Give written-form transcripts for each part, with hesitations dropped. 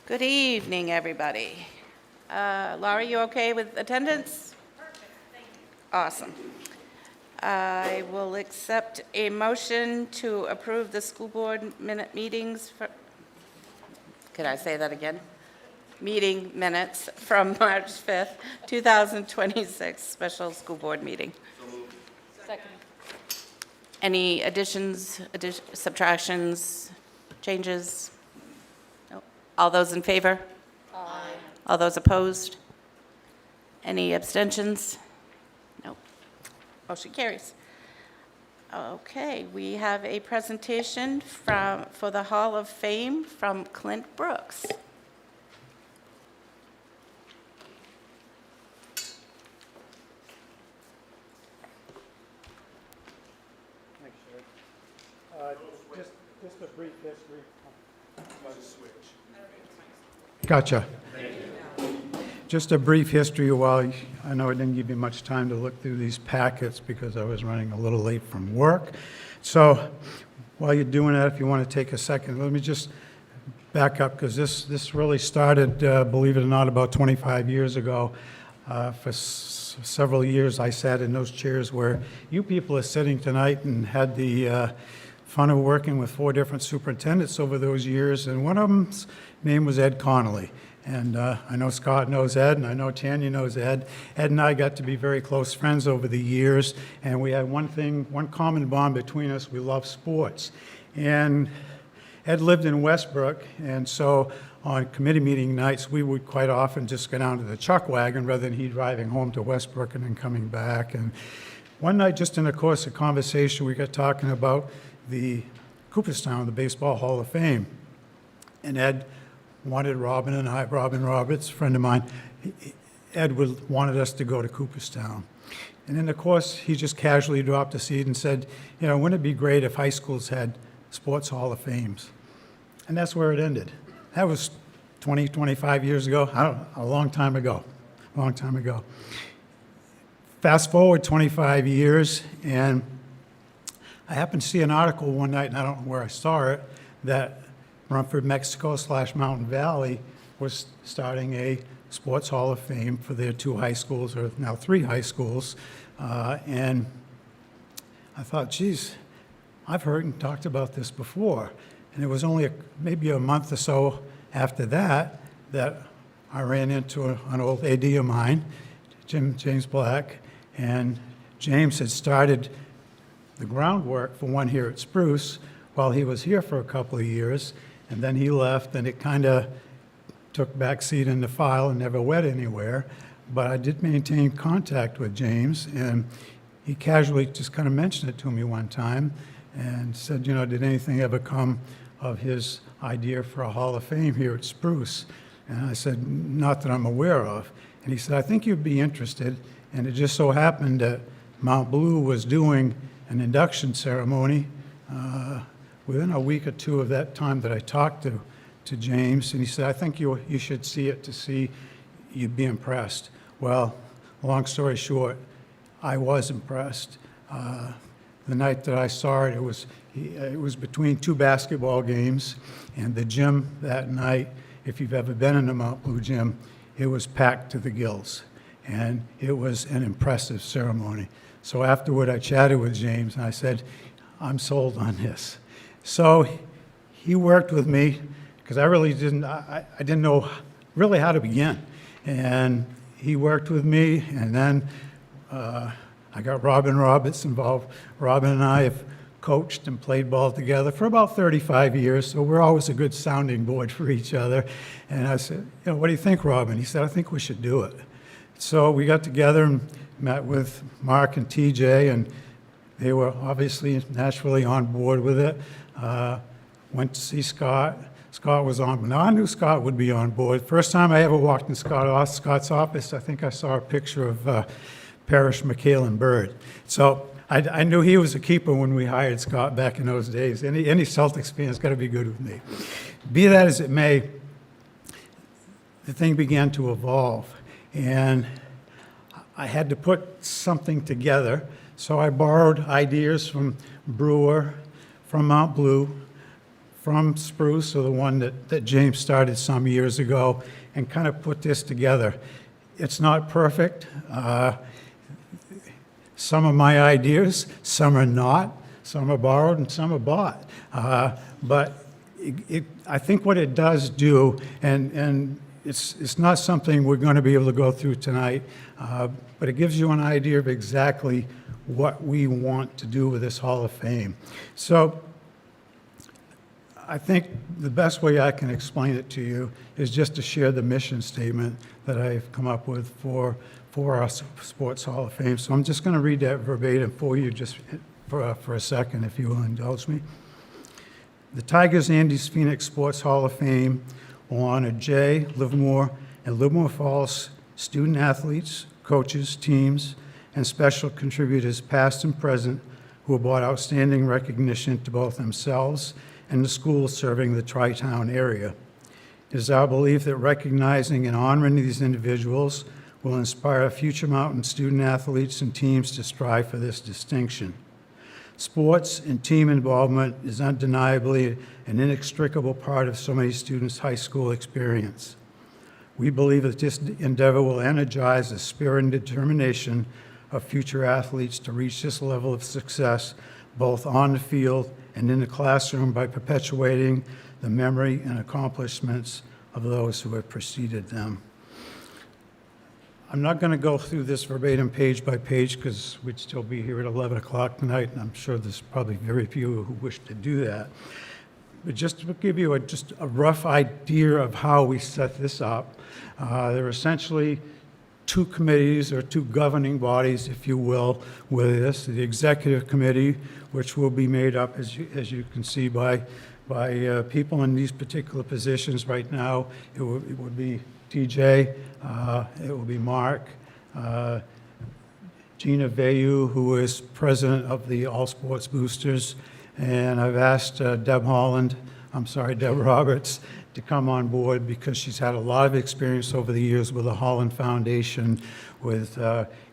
Good evening, everybody. Laura, you okay with attendance? Perfect, thank you. Awesome. I will accept a motion to approve the school board minute meetings. Could I say that again? Meeting minutes from March 5th, 2026, special school board meeting. Second. Any additions, subtractions, changes? No. All those in favor? Aye. All those opposed? Any abstentions? No. Motion carries. Okay, we have a presentation for the Hall of Fame from Clint Brooks. Just a brief history. Gotcha. Just a brief history while I know I didn't give you much time to look through these packets because I was running a little late from work. So while you're doing that, if you want to take a second, let me just back up because this really started, believe it or not, about 25 years ago. For several years I sat in those chairs where you people are sitting tonight and had the fun of working with 4 different superintendents over those years, and one of them's name was Ed Connolly. And I know Scott knows Ed, and I know Tanya knows Ed. Ed and I got to be very close friends over the years, and we had one common bond between us: we love sports. And Ed lived in Westbrook, and so on committee meeting nights, we would quite often just go down to the chuck wagon rather than he driving home to Westbrook and then coming back. And one night, just in the course of conversation, we got talking about the Cooperstown, the Baseball Hall of Fame. And Ed wanted Robin Roberts, a friend of mine, Ed wanted us to go to Cooperstown. And in the course, he just casually dropped a seed and said, you know, wouldn't it be great if high schools had sports Hall of Fames? And that's where it ended. That was 20, 25 years ago, a long time ago. Fast forward 25 years, and I happened to see an article one night, and I don't know where I saw it, that Rumford, Mexico / Mountain Valley was starting a sports Hall of Fame for their 2 high schools, or now 3 high schools. And I thought, geez, I've heard and talked about this before. And it was only maybe a month or so after that I ran into an old AD of mine, James Black, and James had started the groundwork for one here at Spruce while he was here for a couple of years, and then he left, and it kind of took back seat in the file and never went anywhere. But I did maintain contact with James, and he casually just kind of mentioned it to me one time and said, you know, did anything ever come of his idea for a Hall of Fame here at Spruce? And I said, not that I'm aware of. And he said, I think you'd be interested. And it just so happened that Mount Blue was doing an induction ceremony within a week or 2 of that time that I talked to James. And he said, I think you should see it to see you'd be impressed. Well, long story short, I was impressed. The night that I saw it, it was between 2 basketball games, and the gym that night, if you've ever been in the Mount Blue gym, it was packed to the gills, and it was an impressive ceremony. So afterward, I chatted with James, and I said, I'm sold on this. So he worked with me, because I really didn't know really how to begin. And he worked with me, and then I got Robin Roberts involved. Robin and I have coached and played ball together for about 35 years, so we're always a good sounding board for each other. And I said, you know, what do you think, Robin? He said, I think we should do it. So we got together and met with Mark and TJ, and they were obviously naturally on board with it. Went to see Scott. Scott was on. Now I knew Scott would be on board. First time I ever walked in Scott's office, I think I saw a picture of Parrish, McHale, and Bird. So I knew he was a keeper when we hired Scott back in those days. Any Celtics fan's got to be good with me. Be that as it may, the thing began to evolve, and I had to put something together. So I borrowed ideas from Brewer, from Mount Blue, from Spruce, or the one that James started some years ago, and kind of put this together. It's not perfect. Some of my ideas, some are not. Some are borrowed and some are bought. But I think what it does do, and it's not something we're going to be able to go through tonight, but it gives you an idea of exactly what we want to do with this Hall of Fame. So I think the best way I can explain it to you is just to share the mission statement that I've come up with for our Sports Hall of Fame. So I'm just going to read that verbatim for you just for a second, if you will indulge me. The Tigers Andes Phoenix Sports Hall of Fame will honor Jay, Livermore, and Livermore Falls student athletes, coaches, teams, and special contributors past and present who have brought outstanding recognition to both themselves and the schools serving the Tri-Town area. It is our belief that recognizing and honoring these individuals will inspire future Mountain student athletes and teams to strive for this distinction. Sports and team involvement is undeniably an inextricable part of so many students' high school experience. We believe that this endeavor will energize the spirit and determination of future athletes to reach this level of success, both on the field and in the classroom, by perpetuating the memory and accomplishments of those who have preceded them. I'm not going to go through this verbatim page by page because we'd still be here at 11 o'clock tonight, and I'm sure there's probably very few who wish to do that. But just to give you just a rough idea of how we set this up, there are essentially two committees, or two governing bodies, if you will, with this. The executive committee, which will be made up, as you can see, by people in these particular positions right now. It would be TJ, it will be Mark, Gina Vayu, who is president of the All Sports Boosters, and I've asked Deb Roberts, to come on board because she's had a lot of experience over the years with the Holland Foundation with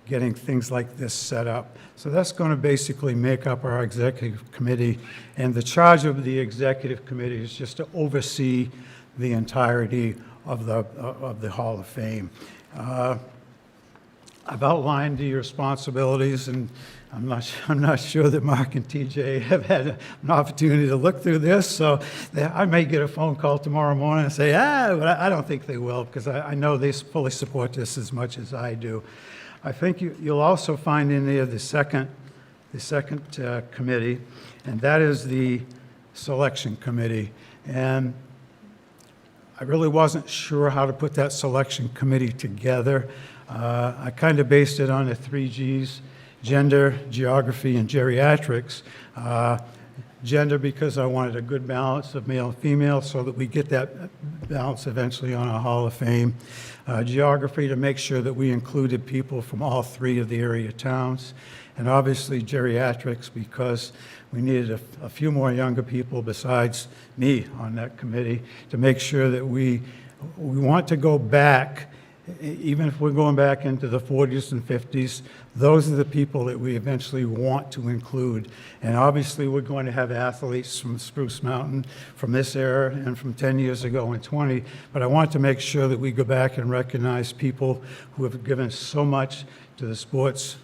getting things like this set up. So that's going to basically make up our executive committee, and the charge of the executive committee is just to oversee the entirety of the Hall of Fame. I've outlined the responsibilities, and I'm not sure that Mark and TJ have had an opportunity to look through this, so I may get a phone call tomorrow morning and say, but I don't think they will, because I know they fully support this as much as I do. I think you'll also find in there the second committee, and that is the selection committee. And I really wasn't sure how to put that selection committee together. I kind of based it on the 3 Gs: gender, geography, and geriatrics. Gender, because I wanted a good balance of male and female so that we get that balance eventually on our Hall of Fame. Geography, to make sure that we included people from all 3 of the area towns. And obviously geriatrics, because we needed a few more younger people besides me on that committee to make sure that we want to go back. Even if we're going back into the 40s and 50s, those are the people that we eventually want to include. And obviously, we're going to have athletes from Spruce Mountain from this era and from 10 years ago and 20, but I want to make sure that we go back and recognize people who have given so much to the sports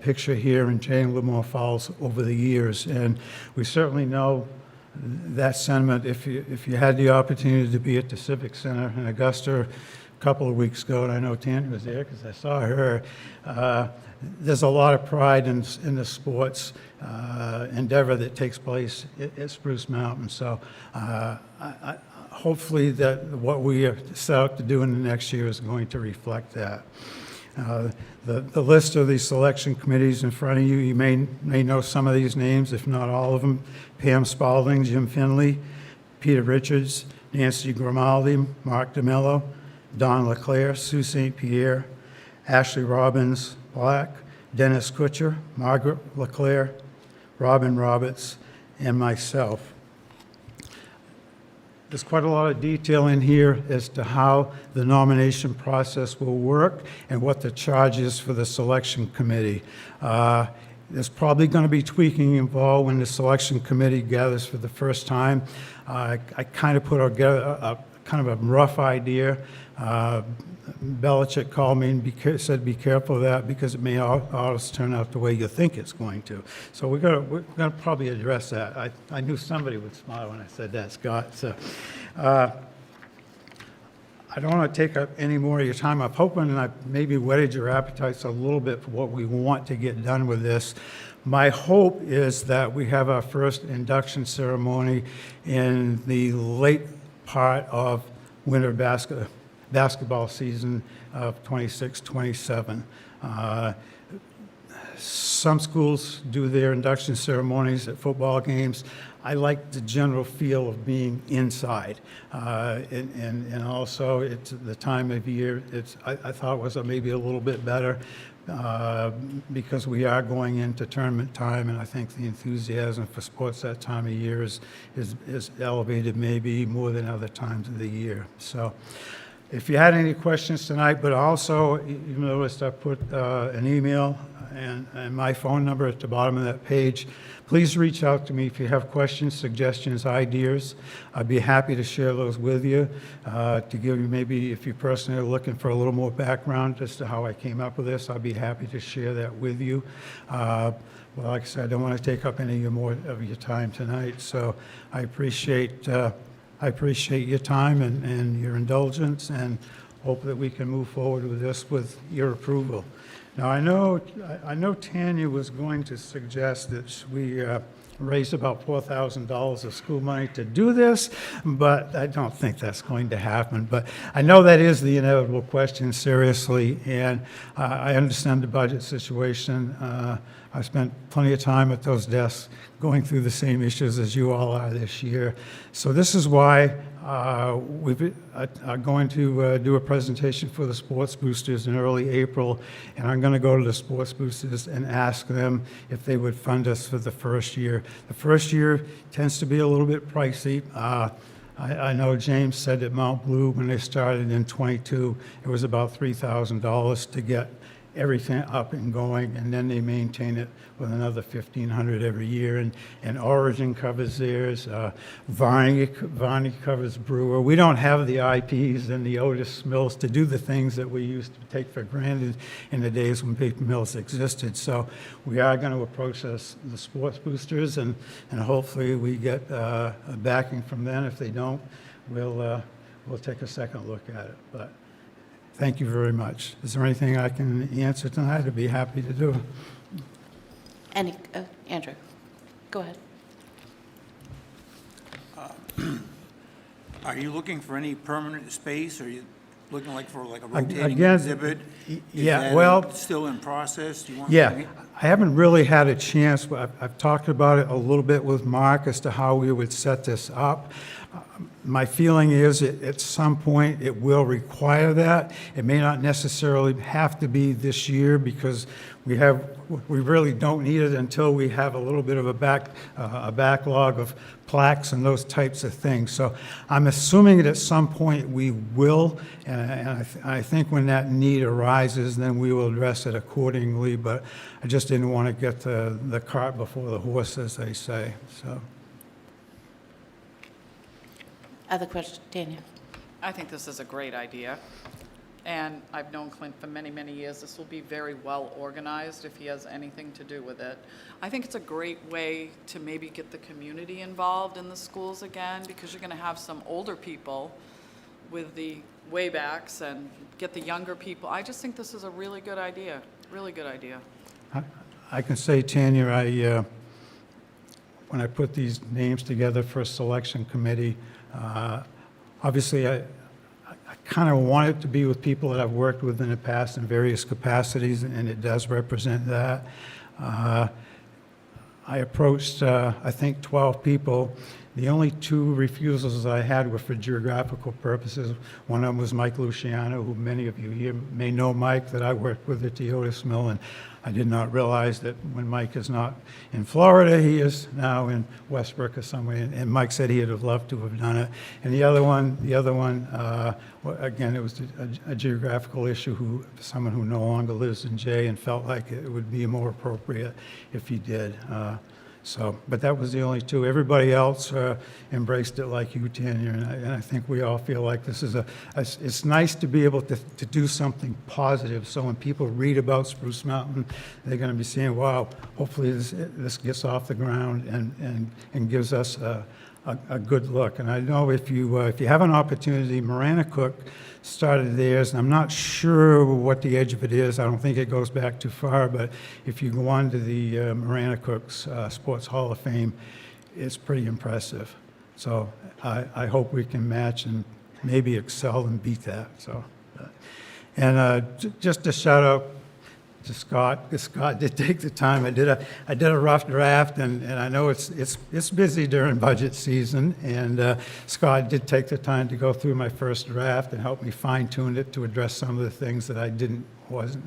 picture here in Jay and Livermore Falls over the years. And we certainly know that sentiment. If you had the opportunity to be at the Civic Center in Augusta a couple of weeks ago, and I know Tanya was there because I saw her, there's a lot of pride in the sports endeavor that takes place at Spruce Mountain. So hopefully that what we are set out to do in the next year is going to reflect that. The list of these selection committees in front of you, you may know some of these names, if not all of them. Pam Spalding, Jim Finley, Peter Richards, Nancy Grimaldi, Mark DeMello, Don LeClaire, Sue St. Pierre, Ashley Robbins Black, Dennis Kutcher, Margaret LeClaire, Robin Roberts, and myself. There's quite a lot of detail in here as to how the nomination process will work and what the charge is for the selection committee. There's probably going to be tweaking involved when the selection committee gathers for the first time. I kind of put together a kind of a rough idea. Belichick called me and said, be careful of that because it may always turn out the way you think it's going to. So we're going to probably address that. I knew somebody would smile when I said that, Scott. So I don't want to take up any more of your time. I'm hoping I've maybe whetted your appetites a little bit for what we want to get done with this. My hope is that we have our first induction ceremony in the late part of winter basketball season of 26-27. Some schools do their induction ceremonies at football games. I like the general feel of being inside. And also, it's the time of year, I thought was maybe a little bit better because we are going into tournament time, and I think the enthusiasm for sports that time of year is elevated maybe more than other times of the year. So if you had any questions tonight, but also you noticed I put an email and my phone number at the bottom of that page. Please reach out to me if you have questions, suggestions, ideas. I'd be happy to share those with you, to give you maybe, if you personally are looking for a little more background as to how I came up with this, I'd be happy to share that with you. Well, like I said, I don't want to take up any more of your time tonight, so I appreciate your time and your indulgence, and hope that we can move forward with this with your approval. Now, I know Tanya was going to suggest that we raise about $4,000 of school money to do this, but I don't think that's going to happen. But I know that is the inevitable question, seriously, and I understand the budget situation. I spent plenty of time at those desks going through the same issues as you all are this year. So this is why we are going to do a presentation for the sports boosters in early April, and I'm going to go to the sports boosters and ask them if they would fund us for the first year. The first year tends to be a little bit pricey. I know James said at Mount Blue when they started in '22, it was about $3,000 to get everything up and going, and then they maintain it with another $1,500 every year. And Origin covers theirs. Varney covers Brewer. We don't have the IPs and the Otis Mills to do the things that we used to take for granted in the days when paper mills existed. So we are going to approach the sports boosters, and hopefully we get a backing from them. If they don't, we'll take a second look at it. But thank you very much. Is there anything I can answer tonight? I'd be happy to do. Andrew, go ahead. Are you looking for any permanent space? Are you looking for a rotating Again, exhibit? yeah, Is that well, still in process? Do you want yeah, I haven't really had a chance. I've talked about it a little bit with Mark as to how we would set this up. My feeling is at some point it will require that. It may not necessarily have to be this year because we really don't need it until we have a little bit of a backlog of plaques and those types of things. So I'm assuming that at some point we will, and I think when that need arises, then we will address it accordingly. But I just didn't want to get the cart before the horse, as they say. So. Other question, Tanya? I think this is a great idea, and I've known Clint for many, many years. This will be very well organized if he has anything to do with it. I think it's a great way to maybe get the community involved in the schools again, because you're going to have some older people with the waybacks and get the younger people. I just think this is a really good idea, really good idea. I can say, Tanya, when I put these names together for a selection committee, obviously I kind of want it to be with people that I've worked with in the past in various capacities, and it does represent that. I approached, I think, 12 people, The only two refusals I had were for geographical purposes. One of them was Mike Luciano, who many of you here may know Mike, that I worked with at the Otis Mill, and I did not realize that when Mike is not in Florida, he is now in Westbrook or somewhere, and Mike said he'd have loved to have done it. And the other one, well, again, it was a geographical issue, someone who no longer lives in Jay, and felt like it would be more appropriate if he did. But that was the only two. Everybody else embraced it like you, Tanya, and I think we all feel like this is it's nice to be able to do something positive, so when people read about Spruce Mountain, they're going to be saying, wow, hopefully this gets off the ground and gives us a good look. And I know if you have an opportunity, Marana Cook started theirs, and I'm not sure what the edge of it is. I don't think it goes back too far, but if you go on to the Marana Cook's Sports Hall of Fame, it's pretty impressive. So I hope we can match and maybe excel and beat that. So, just a shout out to Scott, because Scott did take the time. I did a rough draft, and I know it's busy during budget season, and Scott did take the time to go through my first draft and help me fine tune it to address some of the things that I wasn't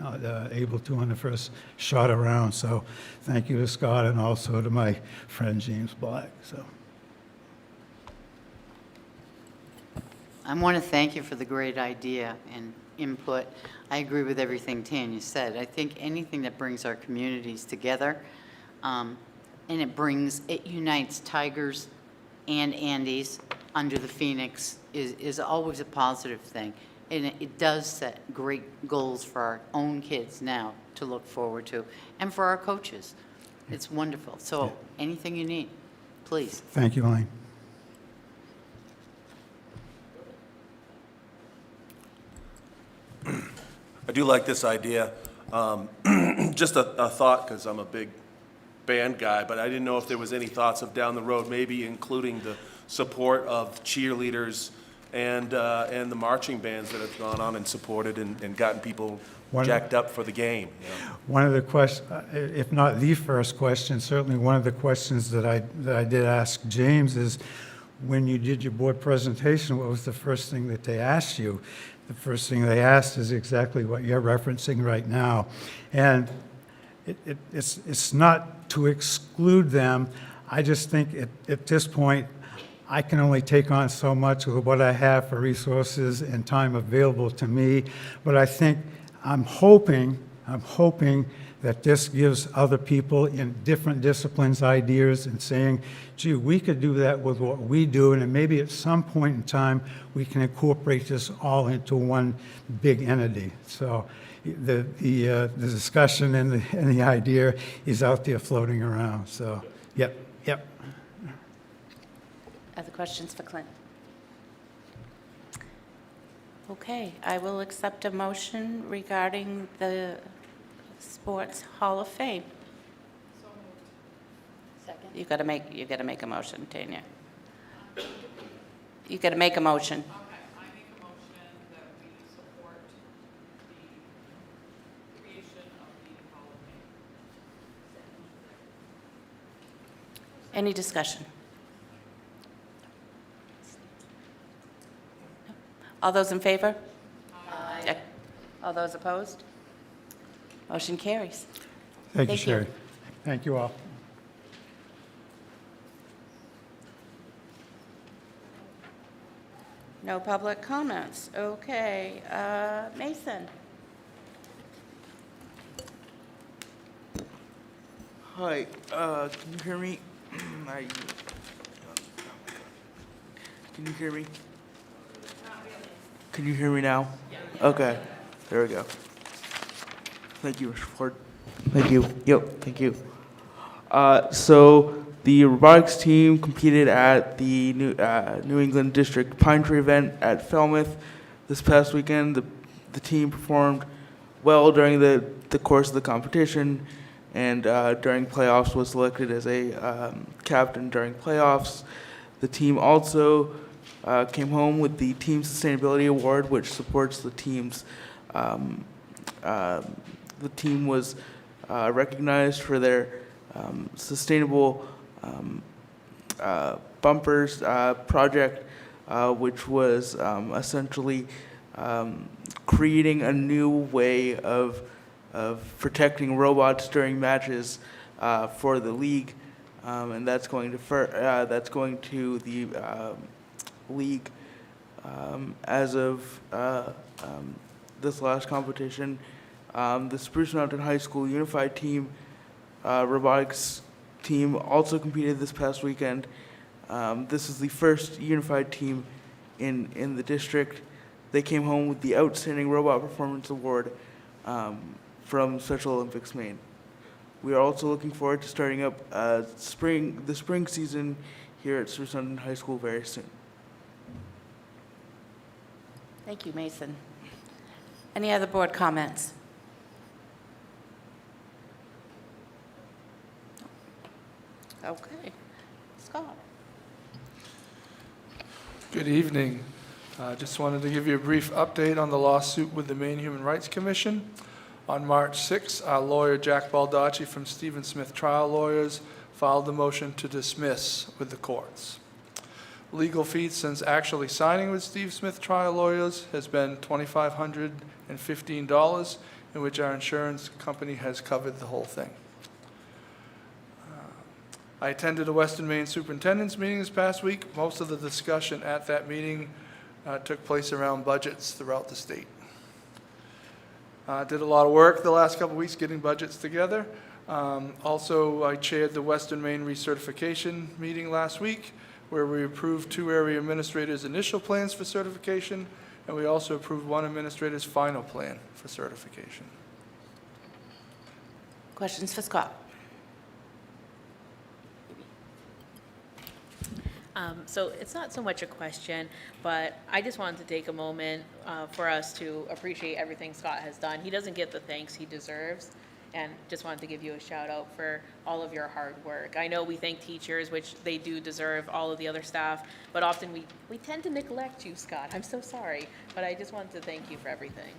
able to on the first shot around. So thank you to Scott, and also to my friend James Black. So. I want to thank you for the great idea and input. I agree with everything Tanya said. I think anything that brings our communities together, and it unites Tigers and Andes under the Phoenix is always a positive thing. And it does set great goals for our own kids now to look forward to, and for our coaches. It's wonderful. So anything you need, please. Thank you, Elaine. I do like this idea. Just a thought, because I'm a big band guy, but I didn't know if there was any thoughts of down the road, maybe including the support of cheerleaders and the marching bands that have gone on and supported and gotten people jacked up for the game. You know? One of the questions, if not the first question, certainly one of the questions that I did ask James is, when you did your board presentation, what was the first thing that they asked you? The first thing they asked is exactly what you're referencing right now. And it's not to exclude them. I just think at this point, I can only take on so much of what I have for resources and time available to me. But I think I'm hoping that this gives other people in different disciplines ideas and saying, gee, we could do that with what we do, and then maybe at some point in time, we can incorporate this all into one big entity. So the discussion and the idea is out there floating around. So, yep. Other questions for Clint? Okay, I will accept a motion regarding the Sports Hall of Fame. Second. You gotta make a motion, Tanya. You gotta make a motion. Okay, I make a motion that we support the creation of the Hall of Fame. Any discussion? All those in favor? Aye. All those opposed? Motion carries. Thank you, Thank you. Sherry. Thank you all. No public comments. Okay, Mason. Hi, can you hear me? Can you hear me? Can you hear me now? Okay, there we go. Thank you, Mr. Ford. Thank you. Yep, thank you. So the robotics team competed at the New England District Pine Tree event at Falmouth this past weekend. The team performed well during the course of the competition, and during playoffs was selected as a captain during playoffs. The team also came home with the Team Sustainability Award, which supports the team's. The team was recognized for their sustainable bumpers project, which was essentially creating a new way of protecting robots during matches for the league, and that's going to the league as of this last competition. The Spruce Mountain High School Unified Team robotics team also competed this past weekend. This is the first unified team in the district. They came home with the Outstanding Robot Performance Award from Special Olympics Maine. We are also looking forward to starting up the spring season here at Spruce Mountain High School very soon. Thank you, Mason. Any other board comments? Okay. Scott? Good evening. Just wanted to give you a brief update on the lawsuit with the Maine Human Rights Commission. On March 6, our lawyer Jack Baldacci from Stephen Smith Trial Lawyers filed the motion to dismiss with the courts. Legal fees since actually signing with Steve Smith Trial Lawyers has been $2,515, in which our insurance company has covered the whole thing. I attended a Western Maine Superintendent's meeting this past week. Most of the discussion at that meeting took place around budgets throughout the state. Did a lot of work the last couple of weeks getting budgets together. Also, I chaired the Western Maine recertification meeting last week, where we approved 2 area administrators' initial plans for certification, and we also approved 1 administrator's final plan for certification. Questions for Scott? So it's not so much a question, but I just wanted to take a moment for us to appreciate everything Scott has done. He doesn't get the thanks he deserves, and just wanted to give you a shout out for all of your hard work. I know we thank teachers, which they do deserve, all of the other staff, but often we tend to neglect you, Scott. I'm so sorry, but I just wanted to thank you for everything.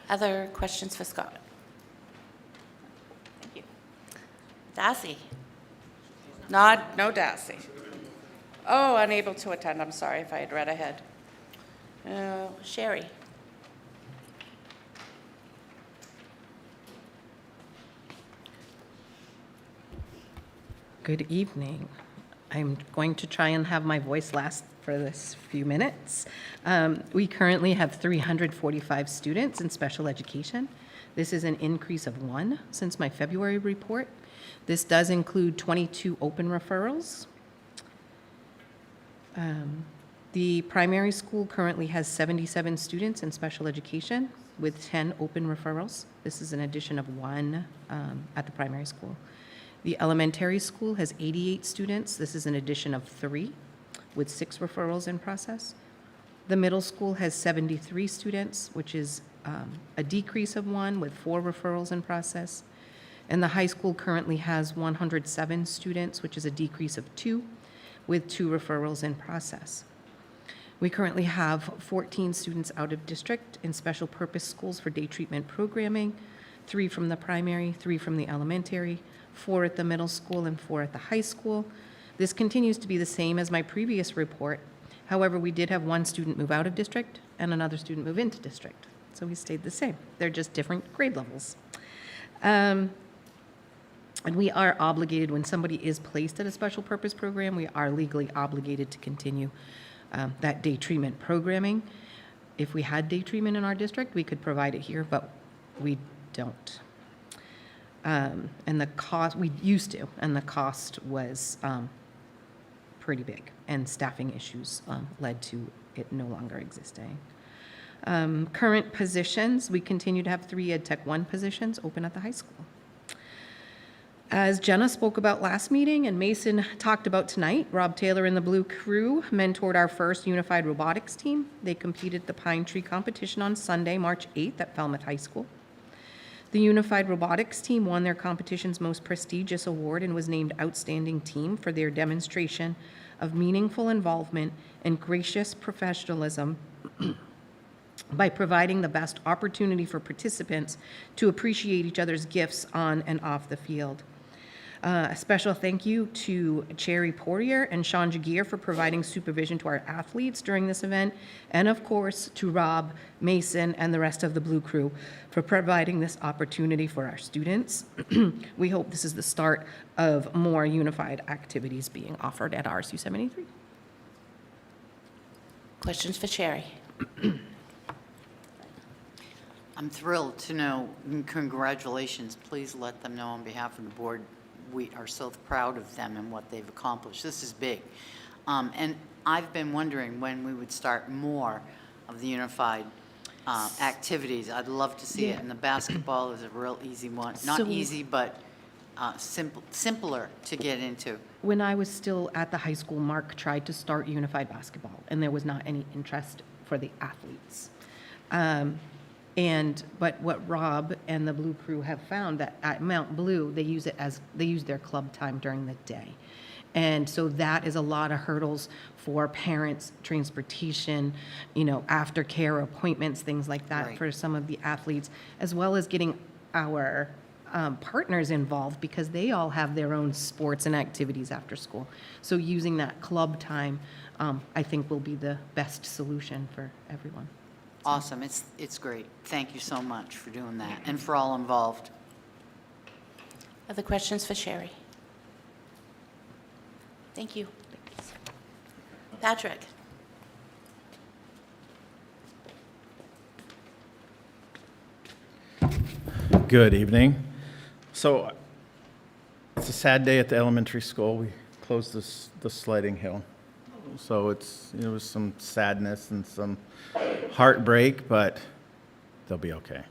Other questions for Scott? Thank you. Darcy? No Darcy. Oh, unable to attend. I'm sorry if I had read ahead. Sherry? Good evening. I'm going to try and have my voice last for this few minutes. We currently have 345 students in special education. This is an increase of 1 since my February report. This does include 22 open referrals. The primary school currently has 77 students in special education with 10 open referrals. This is an addition of 1 at the primary school. The elementary school has 88 students. This is an addition of 3 with 6 referrals in process. The middle school has 73 students, which is a decrease of 1 with 4 referrals in process. And the high school currently has 107 students, which is a decrease of 2 with 2 referrals in process. We currently have 14 students out of district in special purpose schools for day treatment programming, 3 from the primary, 3 from the elementary, 4 at the middle school, and 4 at the high school. This continues to be the same as my previous report. However, we did have 1 student move out of district and another student move into district. So we stayed the same. They're just different grade levels. And we are obligated, when somebody is placed at a special purpose program, we are legally obligated to continue that day treatment programming. If we had day treatment in our district, we could provide it here, but we don't. And the cost, we used to, and the cost was pretty big, and staffing issues led to it no longer existing. Current positions, we continue to have 3 Ed Tech 1 positions open at the high school. As Jenna spoke about last meeting and Mason talked about tonight, Rob Taylor and the Blue Crew mentored our first unified robotics team. They competed the Pine Tree competition on Sunday, March 8th at Falmouth High School. The unified robotics team won their competition's most prestigious award and was named Outstanding Team for their demonstration of meaningful involvement and gracious professionalism by providing the best opportunity for participants to appreciate each other's gifts on and off the field. A special thank you to Cherry Poirier and Sean Jagier for providing supervision to our athletes during this event, and of course to Rob, Mason, and the rest of the Blue Crew for providing this opportunity for our students. We hope this is the start of more unified activities being offered at RSU73. Questions for Sherry? I'm thrilled to know, and congratulations. Please let them know on behalf of the board, we are so proud of them and what they've accomplished. This is big. And I've been wondering when we would start more of the unified activities. I'd love to see it. Yeah. And the basketball is a real easy one. Not So- easy, but simpler to get into. When I was still at the high school, Mark tried to start unified basketball, and there was not any interest for the athletes. But what Rob and the Blue Crew have found that at Mount Blue, they use their club time during the day. And so that is a lot of hurdles for parents, transportation, aftercare appointments, things like that Right. for some of the athletes, as well as getting our partners involved because they all have their own sports and activities after school. So using that club time, I think will be the best solution for everyone. Awesome. It's great. Thank you so much for doing that and for all involved. Other questions for Sherry? Thank you. Patrick? Good evening. So it's a sad day at the elementary school. We closed the sledding hill. So it was some sadness and some heartbreak, but they'll be okay.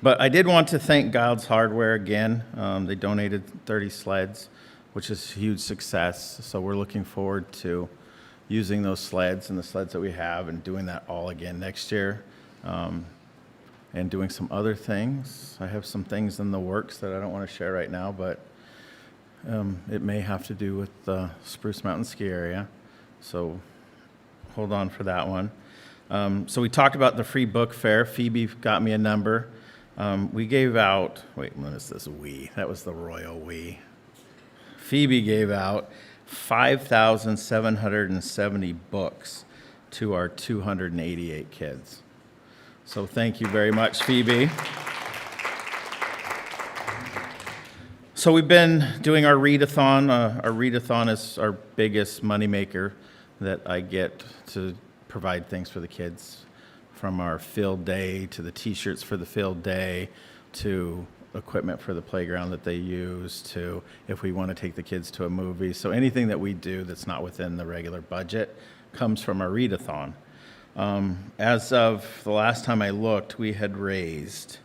But I did want to thank Giles Hardware again. They donated 30 sleds, which is a huge success. So we're looking forward to using those sleds and the sleds that we have and doing that all again next year. And doing some other things. I have some things in the works that I don't want to share right now, but it may have to do with the Spruce Mountain ski area. So hold on for that one. So we talked about the free book fair. Phoebe got me a number. We gave out, wait, what is this we? That was the royal we. Phoebe gave out 5,770 books to our 288 kids. So thank you very much, Phoebe. So we've been doing our readathon. Our readathon is our biggest moneymaker that I get to provide things for the kids, from our field day to the T-shirts for the field day to equipment for the playground that they use to if we want to take the kids to a movie. So anything that we do that's not within the regular budget comes from our readathon. As of the last time I looked, we had raised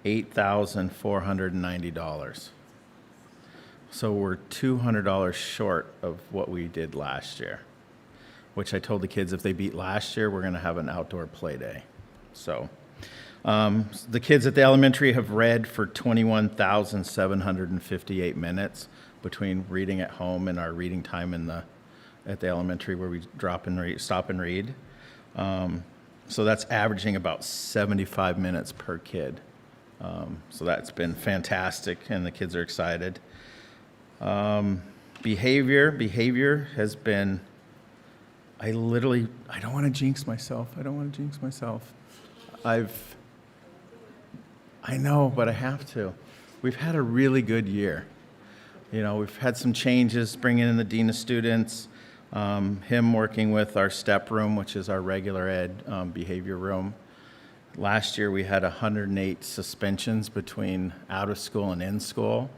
$8,490. So we're $200 short of what we did last year, which I told the kids if they beat last year, we're going to have an outdoor play day. So the kids at the elementary have read for 21,758 minutes between reading at home and our reading time at the elementary where we stop and read. So that's averaging about 75 minutes per kid. So that's been fantastic, and the kids are excited. Behavior has been, I don't want to jinx myself. I know, but I have to. We've had a really good year. We've had some changes, bringing in the dean of students, him working with our step room, which is our regular ed behavior room. Last year, we had 108 suspensions between out of school and in school.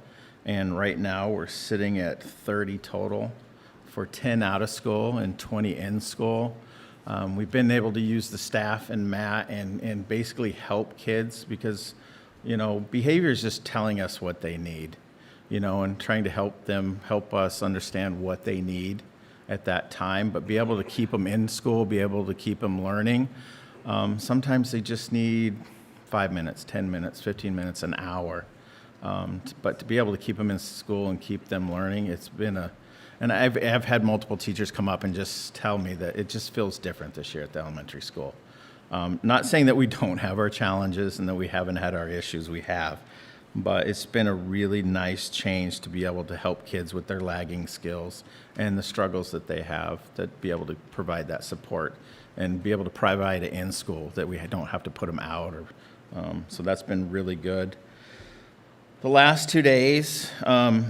And right now, we're sitting at 30 total for 10 out of school and 20 in school. We've been able to use the staff and Matt and basically help kids because, behavior is just telling us what they need, and trying to help us understand what they need at that time, but be able to keep them in school, be able to keep them learning. Sometimes they just need 5 minutes, 10 minutes, 15 minutes, an hour. But to be able to keep them in school and keep them learning, it's been and I've had multiple teachers come up and just tell me that it just feels different this year at the elementary school. Not saying that we don't have our challenges and that we haven't had our issues, we have. but it's been a really nice change to be able to help kids with their lagging skills and the struggles that they have, to be able to provide that support and be able to provide it in school, that we don't have to put them out. Or so that's been really good. The last 2 days, I've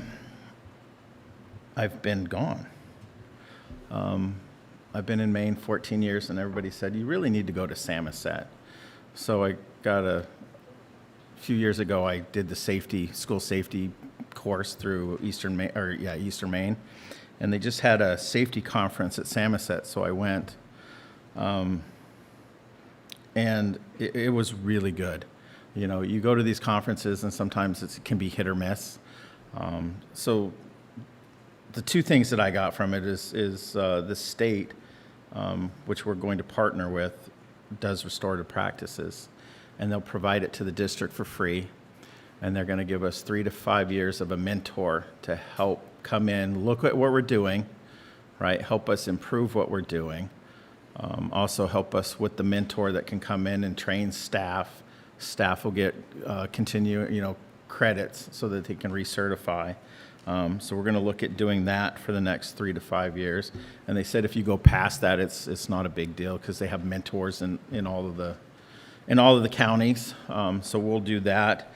been gone. I've been in Maine 14 years, and everybody said, you really need to go to Samoset. So I got a few years ago, I did the school safety course through Eastern Maine, and they just had a safety conference at Samoset, so I went, and it was really good. You know, you go to these conferences, and sometimes it can be hit or miss. So the two things that I got from it is the state, which we're going to partner with, does restorative practices, and they'll provide it to the district for free, and they're going to give us 3 to 5 years of a mentor to help come in, look at what we're doing, right? Help us improve what we're doing. Also help us with the mentor that can come in and train staff. Staff will get credits so that they can recertify. So we're going to look at doing that for the next 3 to 5 years. And they said if you go past that, it's not a big deal because they have mentors in all of the counties. So we'll do that.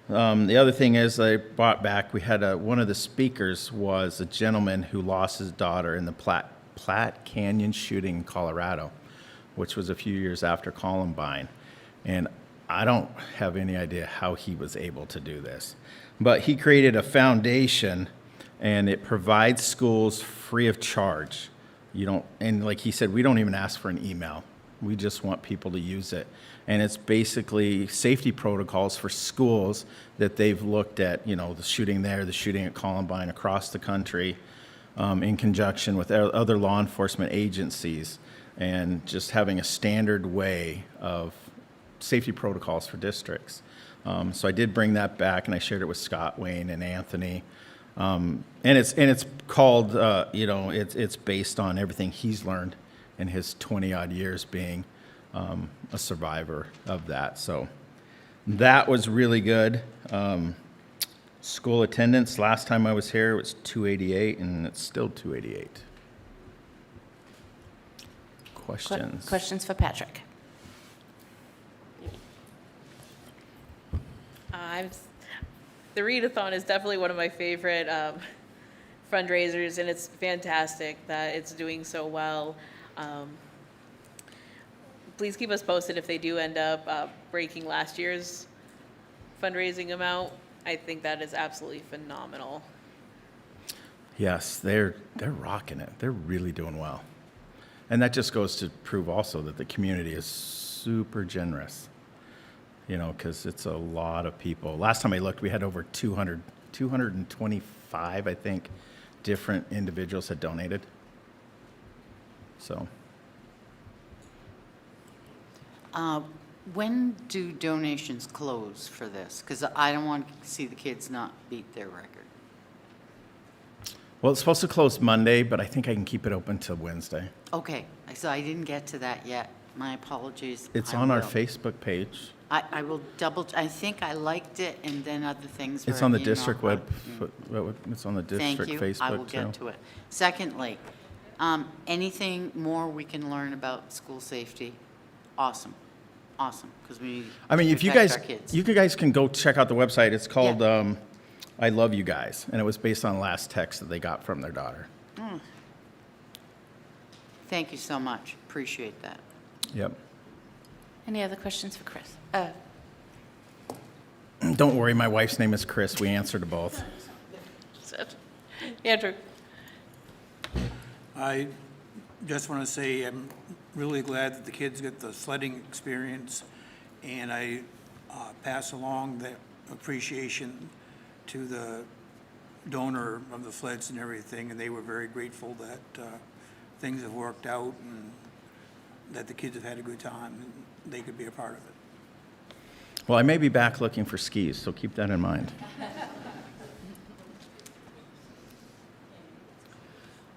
The other thing is I brought back, we had one of the speakers was a gentleman who lost his daughter in the Platte Canyon shooting in Colorado, which was a few years after Columbine. And I don't have any idea how he was able to do this. But he created a foundation, and it provides schools free of charge. And like he said, we don't even ask for an email. We just want people to use it. And it's basically safety protocols for schools that they've looked at, the shooting there, the shooting at Columbine across the country, in conjunction with other law enforcement agencies, and just having a standard way of safety protocols for districts. So I did bring that back, and I shared it with Scott, Wayne, and Anthony. And it's called, it's based on everything he's learned in his 20-odd years being a survivor of that. So that was really good. School attendance, last time I was here, it was 288, and it's still 288. Questions? Questions for Patrick? The readathon is definitely one of my favorite fundraisers, and it's fantastic that it's doing so well. Please keep us posted if they do end up breaking last year's fundraising amount. I think that is absolutely phenomenal. Yes, they're rocking it. They're really doing well. And that just goes to prove also that the community is super generous, because it's a lot of people. Last time I looked, we had over 225, I think, different individuals had donated. So. When do donations close for this? Because I don't want to see the kids not beat their record. Well, it's supposed to close Monday, but I think I can keep it open till Wednesday. Okay, so I didn't get to that yet. My apologies. It's I on our will. Facebook page. I will I think I liked it, and then other things. It's were, on the you district know, it's on the Thank district you. Facebook too. I will get to it. Secondly, anything more we can learn about school safety? Awesome, because we if you protect guys, our kids. you guys can go check out the website. It's called I Love You Guys, and it was based on last text that they got from their daughter. Thank you so much. Appreciate that. Yep. Any other questions for Chris? Don't worry, my wife's name is Chris. We answer to both. Andrew? I just want to say I'm really glad that the kids get the sledding experience, and I pass along the appreciation to the donor of the sleds and everything, and they were very grateful that things have worked out and that the kids have had a good time and they could be a part of it. Well, I may be back looking for skis, so keep that in mind.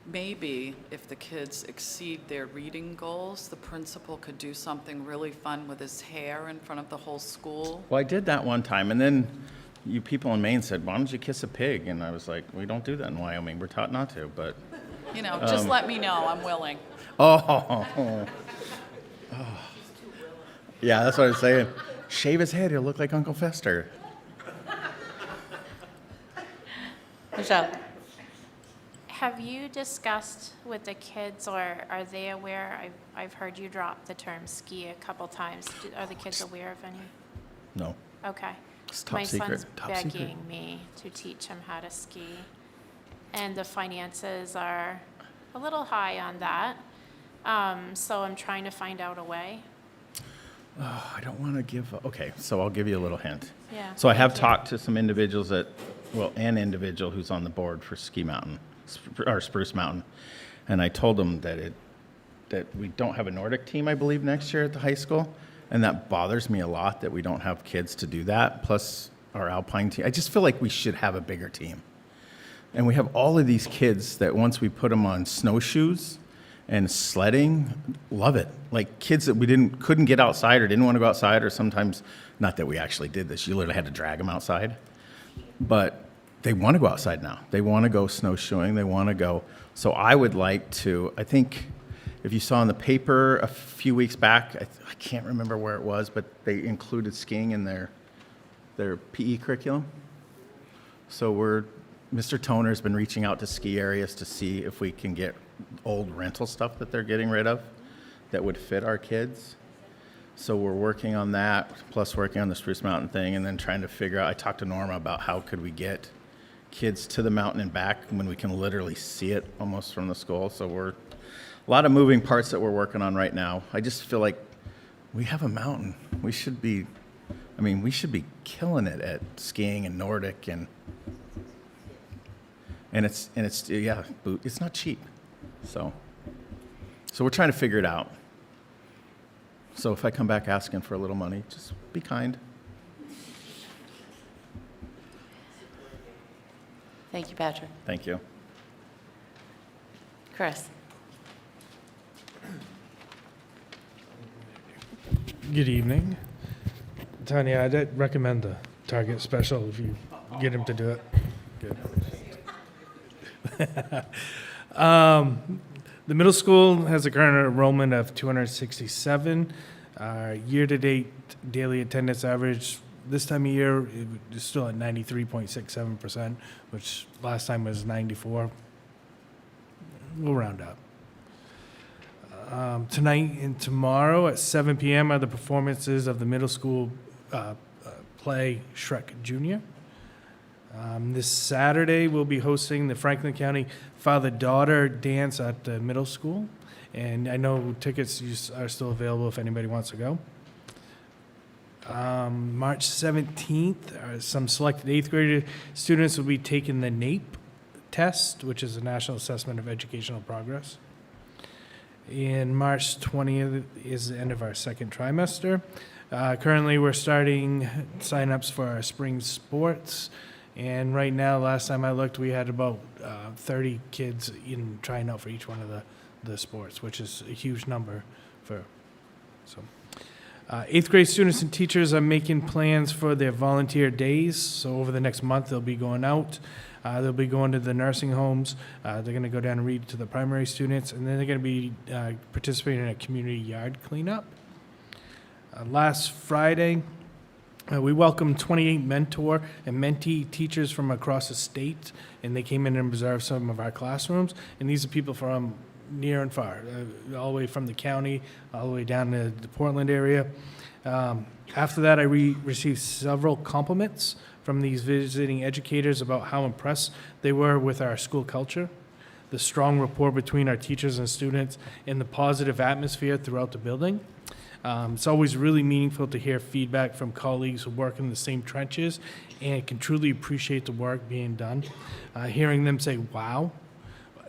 Maybe if the kids exceed their reading goals, the principal could do something really fun with his hair in front of the whole school. Well, I did that one time, and then you people in Maine said, why don't you kiss a pig? And I was like, we don't do that in Wyoming. We're taught not to, but. You know, just let me know, I'm willing. Oh. Yeah, that's what I was saying. Shave his head, he'll look like Uncle Fester. Michelle? Have you discussed with the kids, or are they aware? I've heard you drop the term ski a couple times. Are the kids aware of any? No. Okay. It's top My secret. son's Top secret. begging me to teach him how to ski. And the finances are a little high on that. So I'm trying to find out a way. Oh, I don't want to give, okay, so I'll give you a little hint. Yeah, So I have thank you. talked to some individuals an individual who's on the board for Ski Mountain, or Spruce Mountain. And I told them that we don't have a Nordic team, I believe, next year at the high school. And that bothers me a lot that we don't have kids to do that, plus our Alpine team. I just feel like we should have a bigger team. And we have all of these kids that once we put them on snowshoes and sledding, love it. Like kids that we couldn't get outside or didn't want to go outside, or sometimes, not that we actually did this, you literally had to drag them outside. But they want to go outside now. They want to go snowshoeing. They want to go. So I would like to, I think if you saw in the paper a few weeks back, I can't remember where it was, but they included skiing in their PE curriculum. So Mr. Toner's been reaching out to ski areas to see if we can get old rental stuff that they're getting rid of that would fit our kids. So we're working on that, plus working on the Spruce Mountain thing, and then trying to figure out, I talked to Norma about how could we get kids to the mountain and back when we can literally see it almost from the school. So a lot of moving parts that we're working on right now. I just feel like we have a mountain. We should be killing it at skiing and Nordic and it's not cheap. So we're trying to figure it out. So if I come back asking for a little money, just be kind. Thank you, Patrick. Thank you. Chris? Good evening. Tanya, I'd recommend the Target special if you get him to do it. Good. The middle school has a current enrollment of 267. Year-to-date daily attendance average this time of year is still at 93.67%, which last time was 94. We'll round up. Tonight and tomorrow at 7 p.m. are the performances of the middle school play Shrek Jr. This Saturday, we'll be hosting the Franklin County father-daughter dance at the middle school. And I know tickets are still available if anybody wants to go. March 17th, some selected 8th grader students will be taking the NAEP test, which is the National Assessment of Educational Progress. And March 20th is the end of our second trimester. Currently, we're starting signups for our spring sports. And right now, last time I looked, we had about 30 kids trying out for each one of the sports, which is a huge number for. So, 8th grade students and teachers are making plans for their volunteer days. So over the next month, they'll be going out. They'll be going to the nursing homes. They're going to go down and read to the primary students, and then they're going to be participating in a community yard cleanup. Last Friday, we welcomed 28 mentor and mentee teachers from across the state, and they came in and observed some of our classrooms. And these are people from near and far, all the way from the county, all the way down to the Portland area. After that, I received several compliments from these visiting educators about how impressed they were with our school culture, the strong rapport between our teachers and students, and the positive atmosphere throughout the building. It's always really meaningful to hear feedback from colleagues who work in the same trenches and can truly appreciate the work being done. Hearing them say, wow,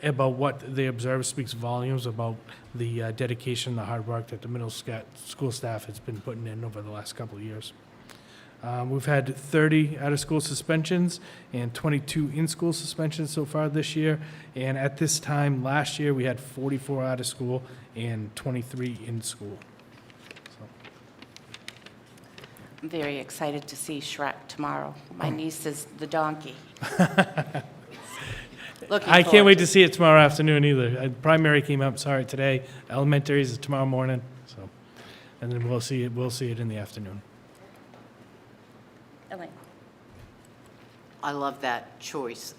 about what they observe speaks volumes about the dedication and the hard work that the middle school staff has been putting in over the last couple of years. We've had 30 out-of-school suspensions and 22 in-school suspensions so far this year. And at this time last year, we had 44 out-of-school and 23 in-school. I'm very excited to see Shrek tomorrow. My niece is the donkey. Looking I can't forward wait to see it tomorrow afternoon either. Primary came up, saw it today. Elementaries is tomorrow morning, so, and then we'll see it in the afternoon. Elaine. I love that choice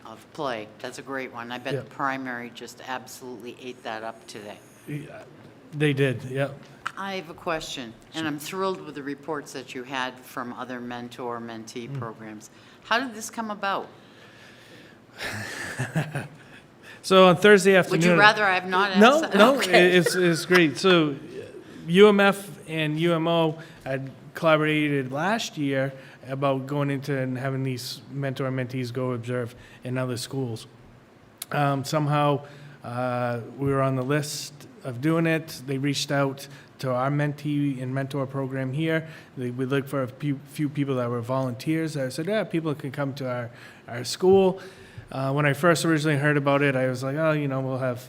of play. That's a great one. I bet Yeah. the primary just absolutely ate that up today. They did, yep. I have a question, and I'm thrilled with the reports that you had from other mentor-mentee programs. How did this come about? So on Thursday afternoon. Would you rather I have not asked No, that? no, Okay. it's great. So UMF and UMO had collaborated last year about going into and having these mentor and mentees go observe in other schools. Somehow, we were on the list of doing it. They reached out to our mentee and mentor program here. We looked for a few people that were volunteers. I said, yeah, people can come to our school. When I first originally heard about it, I was like, oh, we'll have,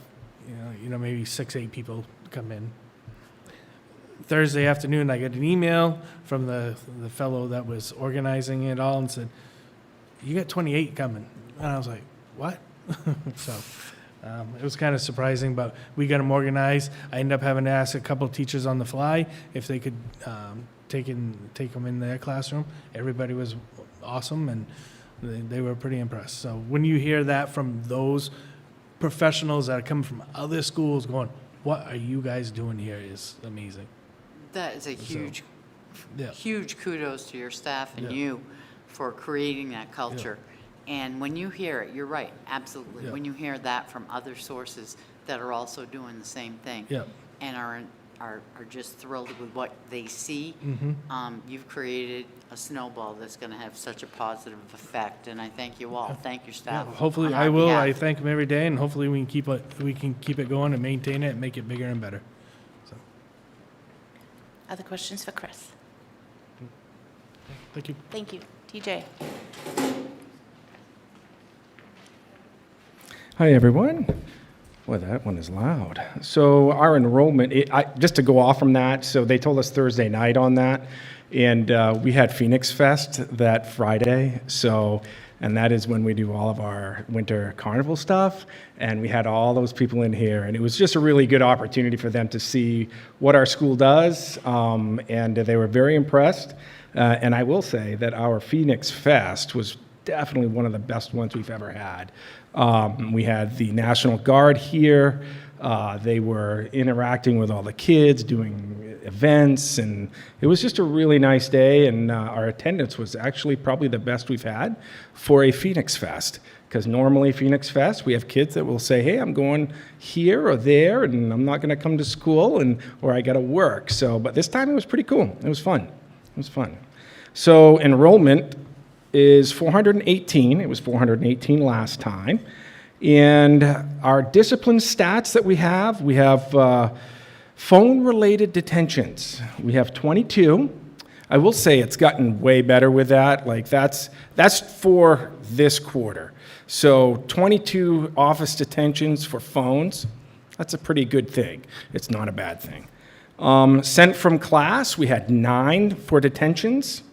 maybe 6-8 people come in. Thursday afternoon, I got an email from the fellow that was organizing it all and said, you got 28 coming. And I was like, what? So it was kind of surprising, but we got them organized. I ended up having to ask a couple of teachers on the fly if they could take them in their classroom. Everybody was awesome, and they were pretty impressed. So when you hear that from those professionals that are coming from other schools going, what are you guys doing here, is amazing. That is a huge, Yeah. huge kudos to your staff and Yeah. you for creating that culture. And when you hear it, you're right, absolutely. Yeah. When you hear that from other sources that are also doing the same thing Yeah. and are just thrilled with what they see, you've created a snowball that's going to have such a positive effect. And I thank you all. Thank your staff. Hopefully, on I our will. behalf. I thank them every day, and hopefully we can keep it going and maintain it and make it bigger and better. So, Other questions for Chris? thank you. Thank you. TJ? Hi, everyone. Well, that one is loud. So our enrollment, just to go off from that, so they told us Thursday night on that, and we had Phoenix Fest that Friday, and that is when we do all of our winter carnival stuff, and we had all those people in here, and it was just a really good opportunity for them to see what our school does, and they were very impressed. And I will say that our Phoenix Fest was definitely one of the best ones we've ever had. We had the National Guard here. They were interacting with all the kids, doing events, and it was just a really nice day, and our attendance was actually probably the best we've had for a Phoenix Fest. Because normally Phoenix Fest, we have kids that will say, hey, I'm going here or there, and I'm not going to come to school, or I got to work. But this time it was pretty cool. It was fun. It was fun. So enrollment is 418. It was 418 last time. And our discipline stats that we have phone-related detentions. We have 22. I will say it's gotten way better with that. Like that's for this quarter. So 22 office detentions for phones. That's a pretty good thing. It's not a bad thing. Sent from class, we had 9 for detentions.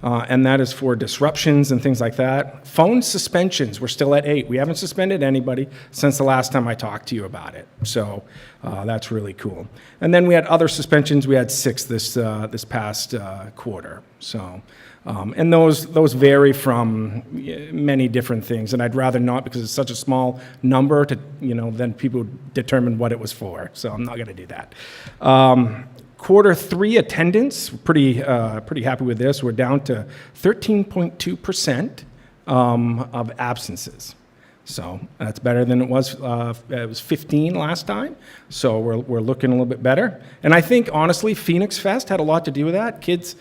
And that is for disruptions and things like that. Phone suspensions, we're still at 8. We haven't suspended anybody since the last time I talked to you about it. So that's really cool. And then we had other suspensions. We had 6 this past quarter. So, and those vary from many different things. And I'd rather not, because it's such a small number to, then people determine what it was for. So I'm not going to do that. Quarter 3 attendance, pretty happy with this. We're down to 13.2% of absences. So that's better than it was. It was 15 last time. So we're looking a little bit better. And I think, honestly, Phoenix Fest had a lot to do with that. Kids,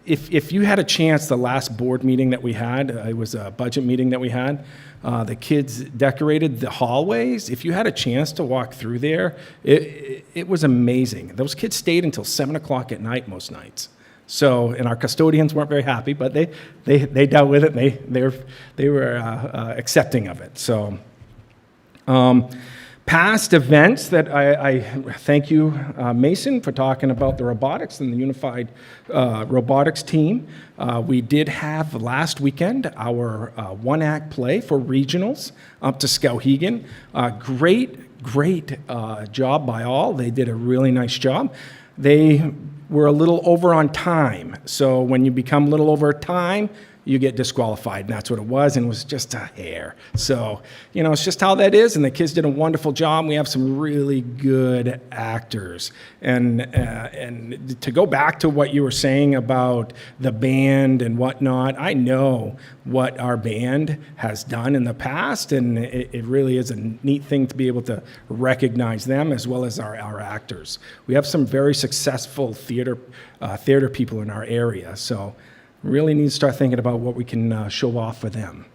if you had a chance, the last board meeting that we had, it was a budget meeting that we had, the kids decorated the hallways. If you had a chance to walk through there, it was amazing. Those kids stayed until 7 o'clock at night most nights. So, and our custodians weren't very happy, but they dealt with it. And they were accepting of it. So, Past events that I thank you, Mason, for talking about the robotics and the unified robotics team. We did have last weekend our one-act play for regionals up to Skowhegan. Great job by all. They did a really nice job. They were a little over on time. So when you become a little over time, you get disqualified, and that's what it was, and it was just a hair. So, you know, it's just how that is, and the kids did a wonderful job. We have some really good actors. And to go back to what you were saying about the band and whatnot, I know what our band has done in the past, and it really is a neat thing to be able to recognize them as well as our actors. We have some very successful theater people in our area, so really need to start thinking about what we can show off for them.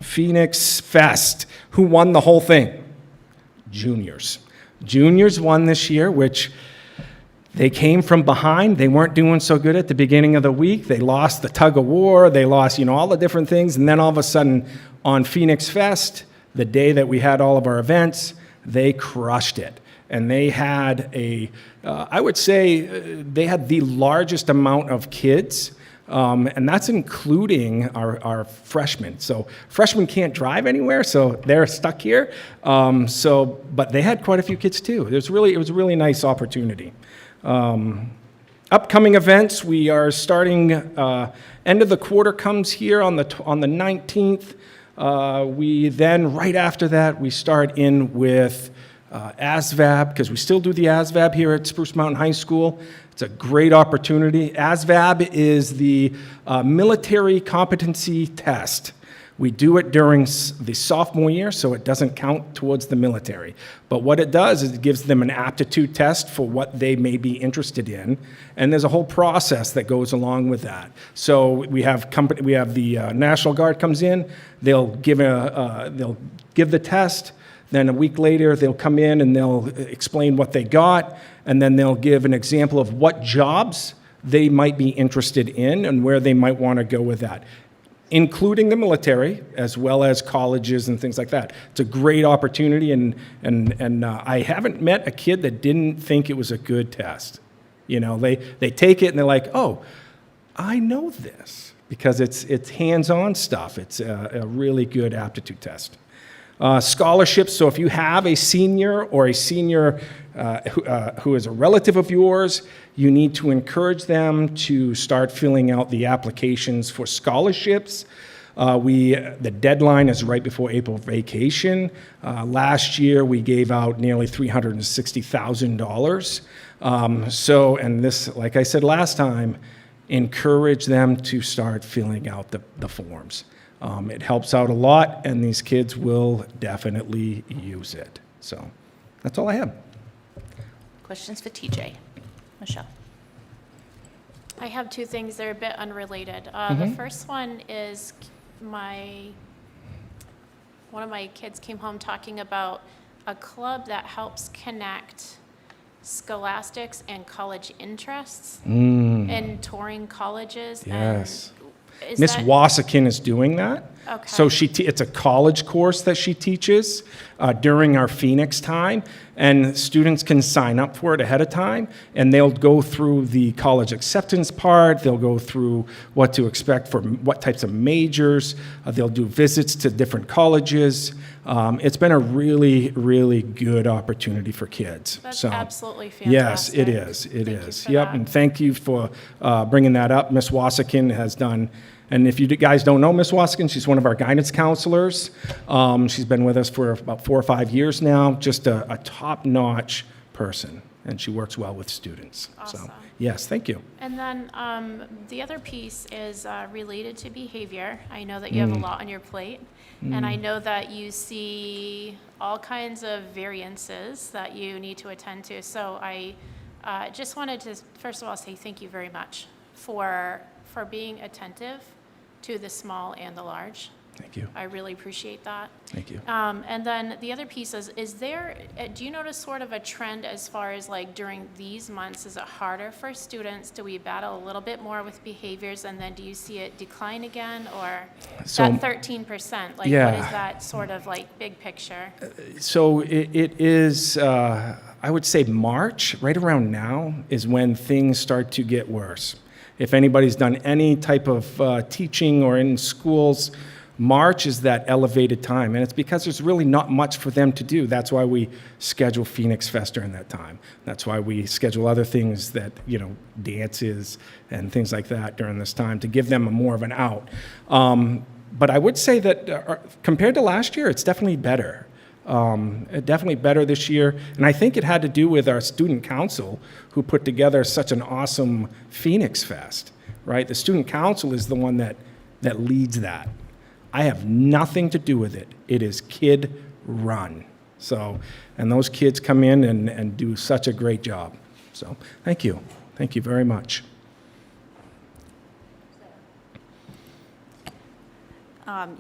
Phoenix Fest. Who won the whole thing? Juniors. Juniors won this year, which they came from behind. They weren't doing so good at the beginning of the week. They lost the tug of war. They lost, all the different things. And then all of a sudden on Phoenix Fest, the day that we had all of our events, they crushed it. And they had I would say they had the largest amount of kids, and that's including our freshmen. So freshmen can't drive anywhere, so they're stuck here. But they had quite a few kids too. It was a really nice opportunity. Upcoming events, we are starting, end of the quarter comes here on the 19th. We then, right after that, we start in with ASVAB, because we still do the ASVAB here at Spruce Mountain High School. It's a great opportunity. ASVAB is the military competency test. We do it during the sophomore year, so it doesn't count towards the military. But what it does is it gives them an aptitude test for what they may be interested in, and there's a whole process that goes along with that. So we have the National Guard comes in, they'll give the test. Then a week later, they'll come in and they'll explain what they got, and then they'll give an example of what jobs they might be interested in and where they might want to go with that, including the military as well as colleges and things like that. It's a great opportunity, and I haven't met a kid that didn't think it was a good test. They take it and they're like, oh, I know this, because it's hands-on stuff. It's a really good aptitude test. Scholarships, so if you have a senior or a senior who is a relative of yours, you need to encourage them to start filling out the applications for scholarships. The deadline is right before April vacation. Last year, we gave out nearly $360,000. And this, like I said last time, encourage them to start filling out the forms. It helps out a lot, and these kids will definitely use it. So that's all I have. Questions for TJ? Michelle? I have two things that are a bit unrelated. The first one is one of my kids came home talking about a club that helps connect scholastics and college interests in touring colleges. Yes. And Miss Wasakin is doing that. Okay. So it's a college course that she teaches during our Phoenix time, and students can sign up for it ahead of time, and they'll go through the college acceptance part. They'll go through what to expect for what types of majors. They'll do visits to different colleges. It's been a really, really good opportunity for kids. That's So, absolutely fantastic. yes, it is. It Thank you is. for Yep, that. and thank you for bringing that up. Miss Wasakin has done. And if you guys don't know Miss Wasakin, she's one of our guidance counselors. She's been with us for about 4 or 5 years now, just a top-notch person, and she works well with students. So, Awesome. yes, thank you. And then the other piece is related to behavior. I know that you have a lot on your plate, and I know that you see all kinds of variances that you need to attend to. So I just wanted to, first of all, say thank you very much for being attentive to the small and the large. Thank you. I really appreciate that. Thank you. And then the other piece is there, do you notice sort of a trend as far as like during these months, is it harder for students? Do we battle a little bit more with behaviors, and then do you see it decline again, or So- that 13%? Like, Yeah. what is that sort of like big picture? So it is, I would say March, right around now, is when things start to get worse. If anybody's done any type of teaching or in schools, March is that elevated time, and it's because there's really not much for them to do. That's why we schedule Phoenix Fest during that time. That's why we schedule other things that, dances and things like that during this time to give them more of an out. But I would say that compared to last year, it's definitely better. Definitely better this year, and I think it had to do with our student council who put together such an awesome Phoenix Fest, right? The student council is the one that leads that. I have nothing to do with it. It is kid run. So, and those kids come in and do such a great job. So, thank you. Thank you very much.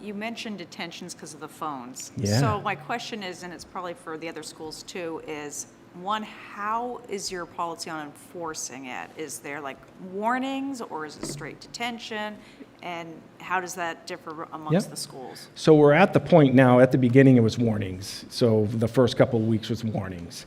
You mentioned detentions because of the phones. Yeah. So my question is, and it's probably for the other schools too, is one, how is your policy on enforcing it? Is there like warnings, or is it straight detention? And how does that differ amongst Yep. the schools? So we're at the point now, at the beginning it was warnings. So the first couple of weeks was warnings.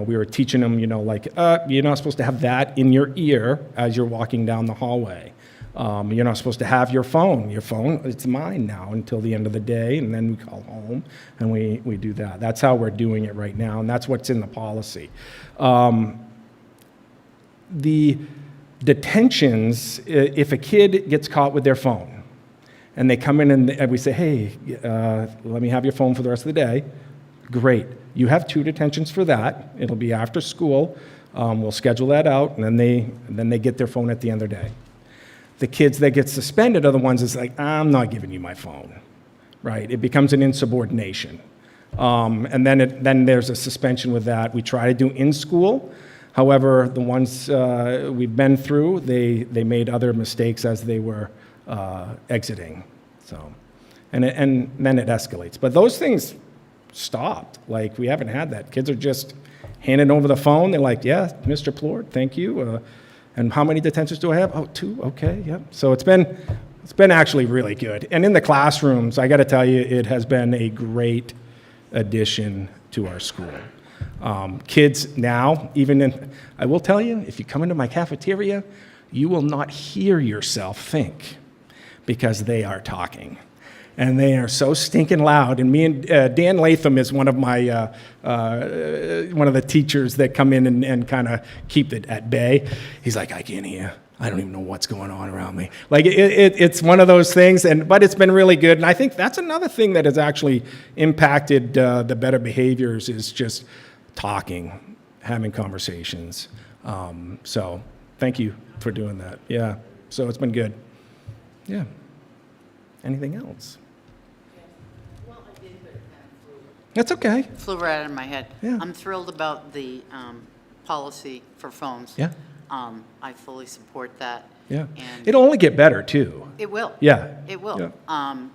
We were teaching them, you're not supposed to have that in your ear as you're walking down the hallway. You're not supposed to have your phone. Your phone, it's mine now until the end of the day, and then we call home and we do that. That's how we're doing it right now, and that's what's in the policy. The detentions, if a kid gets caught with their phone and they come in and we say, hey, let me have your phone for the rest of the day, great. You have 2 detentions for that. It'll be after school. We'll schedule that out, and then they get their phone at the end of the day. The kids that get suspended are the ones that's like, I'm not giving you my phone, right? It becomes an insubordination. And then there's a suspension with that. We try to do in school. However, the ones we've been through, they made other mistakes as they were exiting. So, and then it escalates. But those things stopped. Like, we haven't had that. Kids are just handing over the phone. They're like, yeah, Mr. Plord, thank you. And how many detentions do I have? Oh, 2, okay, yep. So it's been actually really good. And in the classrooms, I gotta tell you, it has been a great addition to our school. Kids now, I will tell you, if you come into my cafeteria, you will not hear yourself think, because they are talking. And they are so stinking loud. And me and Dan Latham is one of my one of the teachers that come in and kind of keep it at bay. He's like, I can't hear. I don't even know what's going on around me. Like, it's one of those things, but it's been really good. And I think that's another thing that has actually impacted the better behaviors, is just talking, having conversations. So thank you for doing that. Yeah, so it's been good. Yeah. Anything else? That's okay. Flew right out of my head. Yeah. I'm thrilled about the policy for phones. Yeah. I fully support that. Yeah. And It'll only get better, too. it will. Yeah. It will. Yeah.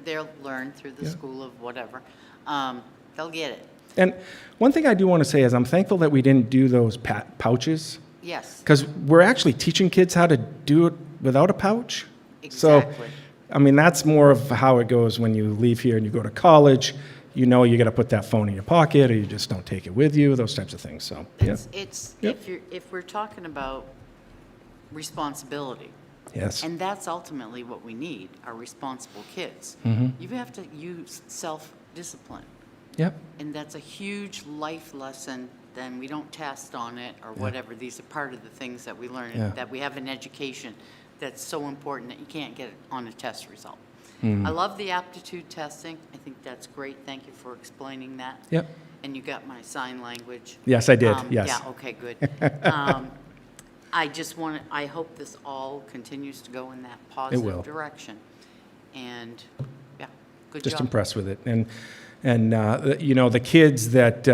They'll learn through the school of whatever. They'll get it. And one thing I do want to say is I'm thankful that we didn't do those pouches, Yes, because we're actually teaching kids how to do it without a pouch. exactly. So, I mean, that's more of how it goes when you leave here and you go to college. You know you got to put that phone in your pocket, or you just don't take it with you, those types of things. So, yeah. It's Yep. if we're talking about responsibility, Yes. and that's ultimately what we need, are responsible kids. Mm-hmm. You have to use self-discipline, Yep. and that's a huge life lesson. Then we don't test on it or whatever. These are part of the things that we learn, Yeah. that we have in education, that's so important that you can't get it on a test result. Mm-hmm. I love the aptitude testing. I think that's great. Thank you for explaining that. Yep. And you got my sign language. Yes, I did. Yes. Yeah, okay, good. I hope this all continues to go in that will. positive direction. And, yeah, good job. Just impressed with it. And the kids that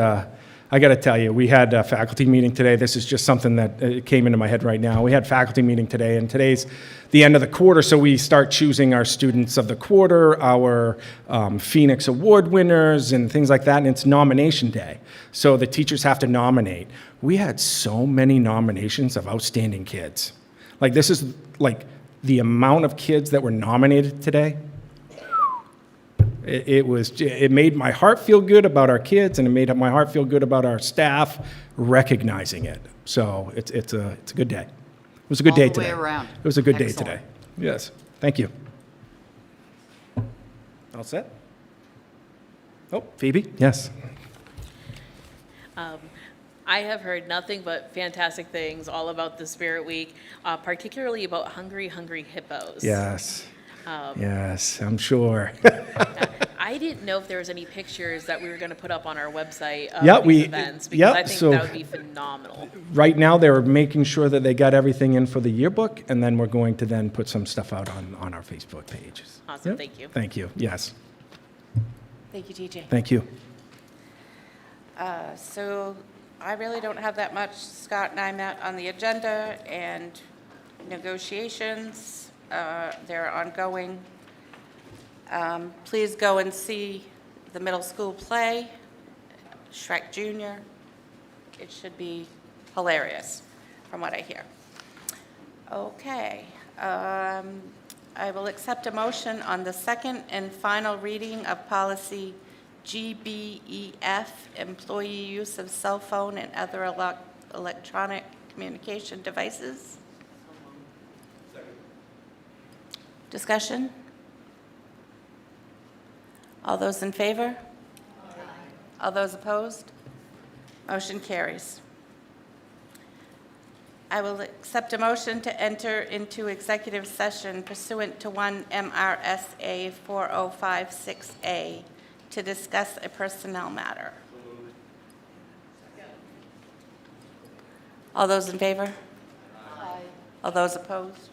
I got to tell you, we had a faculty meeting today. This is just something that came into my head right now. We had faculty meeting today, and today's the end of the quarter, so we start choosing our students of the quarter, our Phoenix Award winners, and things like that, and it's nomination day. So the teachers have to nominate. We had so many nominations of outstanding kids. Like, this is, like, the amount of kids that were nominated today. It made my heart feel good about our kids, and it made my heart feel good about our staff recognizing it. So it's a good day. It was a good day today. All the way around. It was a good day Excellent. today. Yes. Thank you. All set? Oh, Phoebe? Yes. I have heard nothing but fantastic things all about the Spirit Week, particularly about Hungry Hippos. Yes. Yes, I'm sure. I didn't know if there was any pictures that we were going to put up on our website of Yeah, these events, because I think so that would be phenomenal. right now, they're making sure that they got everything in for the yearbook, and then we're going to then put some stuff out on our Facebook pages. Awesome, Yep. thank you. Thank you, yes. Thank you, TJ. Thank you. So I really don't have that much. Scott and I met on the agenda, and negotiations, they're ongoing. Please go and see the middle school play, Shrek Junior. It should be hilarious, from what I hear. Okay. I will accept a motion on the second and final reading of policy GBEF, employee use of cell phone and other electronic communication devices. Discussion? All those in favor? All those opposed? Motion carries. I will accept a motion to enter into executive session pursuant to 1 MRSA 4056A to discuss a personnel matter. All those in favor? Aye. All those opposed?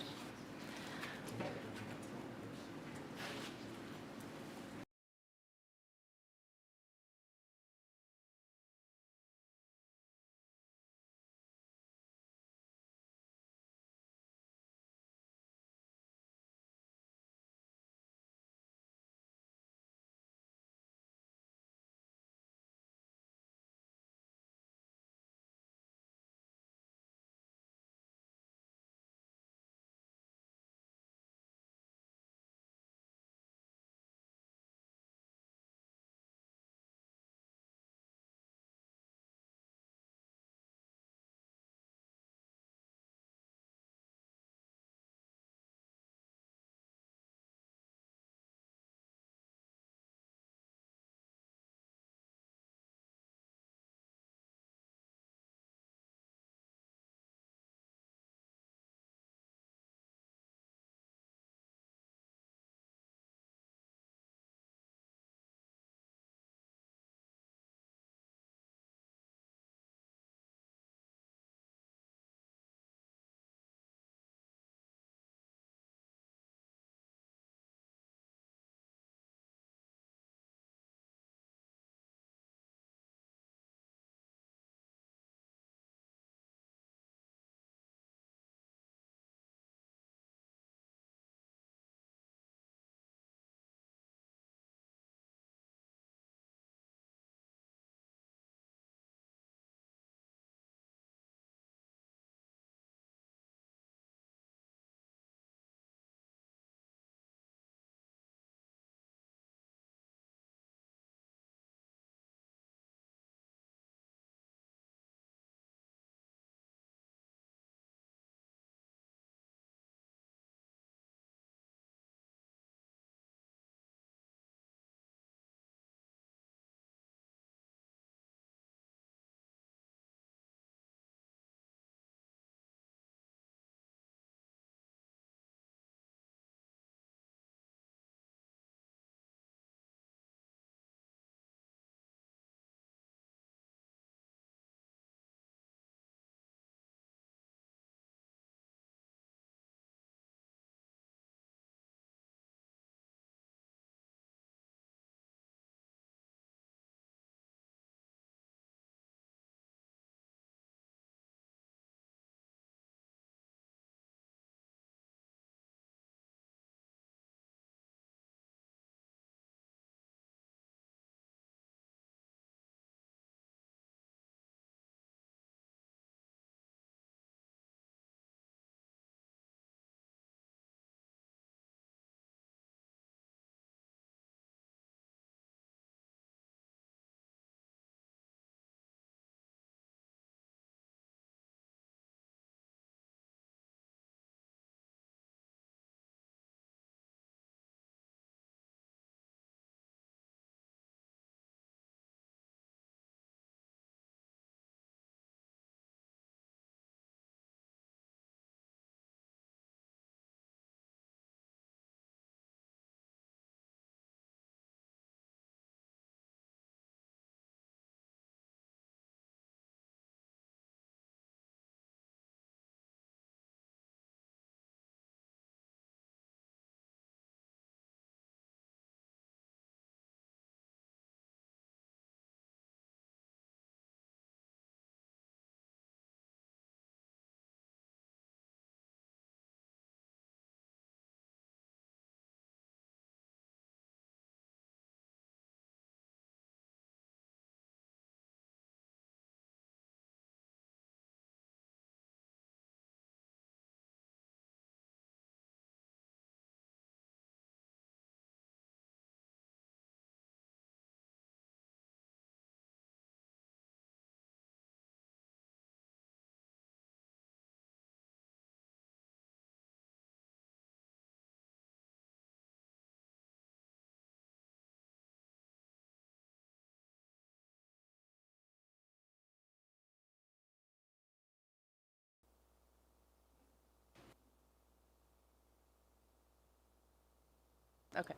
Okay.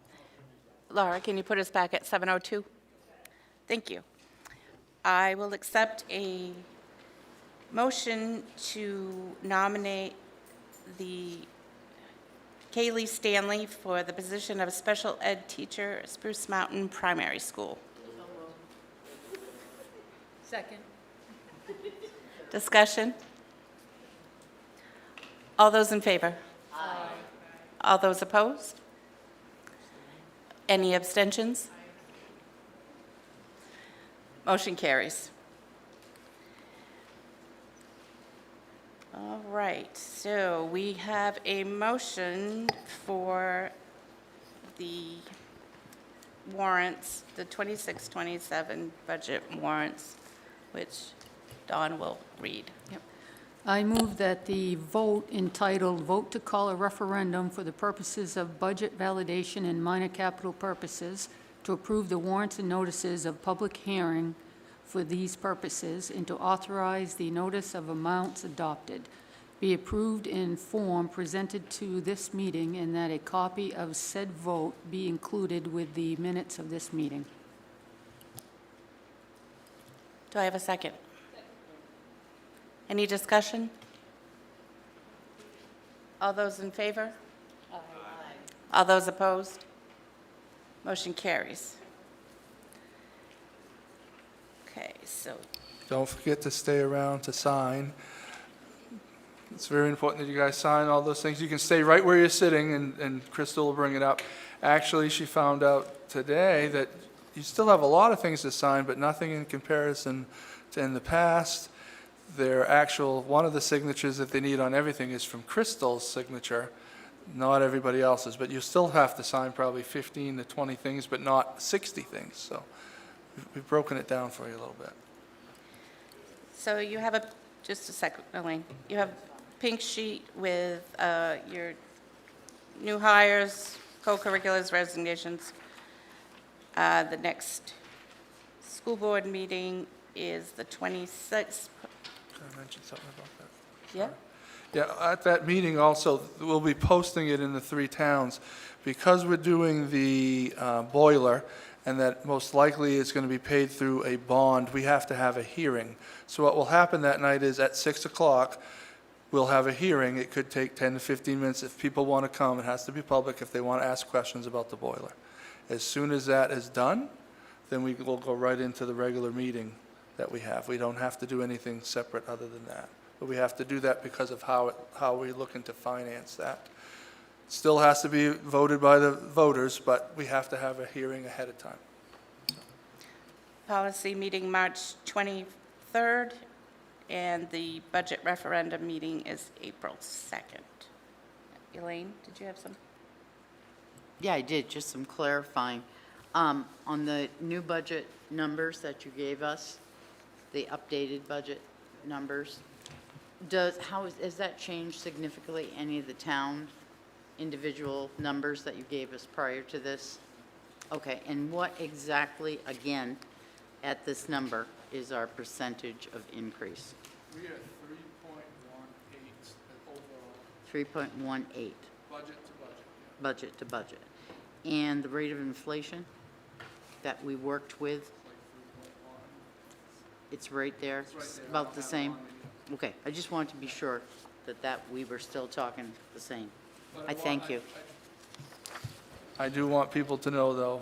Laura, can you put us back at 7:02? Thank you. I will accept a motion to nominate the Kaylee Stanley for the position of special ed teacher at Spruce Mountain Primary School. Second. Discussion? All those in favor? Aye. All those opposed? Any abstentions? Motion carries. All right, so we have a motion for the warrants, the 26-27 budget warrants, which Dawn will read. Yep. I move that the vote entitled "Vote to Call a Referendum for the Purposes of Budget Validation and Minor Capital Purposes to approve the warrants and notices of public hearing for these purposes and to authorize the notice of amounts adopted be approved in form presented to this meeting, and that a copy of said vote be included with the minutes of this meeting." Do I have a second? Any discussion? All those in favor? Aye. All those opposed? Motion carries. Okay, so, Don't forget to stay around to sign. It's very important that you guys sign all those things. You can stay right where you're sitting, and Crystal will bring it up. Actually, she found out today that you still have a lot of things to sign, but nothing in comparison to in the past. Their actual, one of the signatures that they need on everything is from Crystal's signature, not everybody else's, but you still have to sign probably 15 to 20 things, but not 60 things. So we've broken it down for you a little bit. so you have a, just a second, Elaine. You have a pink sheet with your new hires, co-curriculars, resignations. The next school board meeting is the 26th. Can I mention something about that? Yeah? Yeah, at that meeting also, we'll be posting it in the 3 towns. Because we're doing the boiler, and that most likely is going to be paid through a bond, we have to have a hearing. So what will happen that night is at 6 o'clock, we'll have a hearing. It could take 10 to 15 minutes. If people want to come, it has to be public if they want to ask questions about the boiler. As soon as that is done, then we will go right into the regular meeting that we have. We don't have to do anything separate other than that. But we have to do that because of how we're looking to finance that. Still has to be voted by the voters, but we have to have a hearing ahead of time. Policy meeting March 23rd, and the budget referendum meeting is April 2nd. Elaine, did you have some? Yeah, I did, just some clarifying. On the new budget numbers that you gave us, the updated budget numbers, has that changed significantly, any of the town individual numbers that you gave us prior to this? Okay, and what exactly, again, at this number, is our percentage of increase? We are 3.18 overall, 3.18, budget to budget. budget to budget. And the rate of inflation that we worked with, it's right there? It's about the same? Okay, I just wanted to be sure that we were still talking the same. I thank you. I do want people to know, though,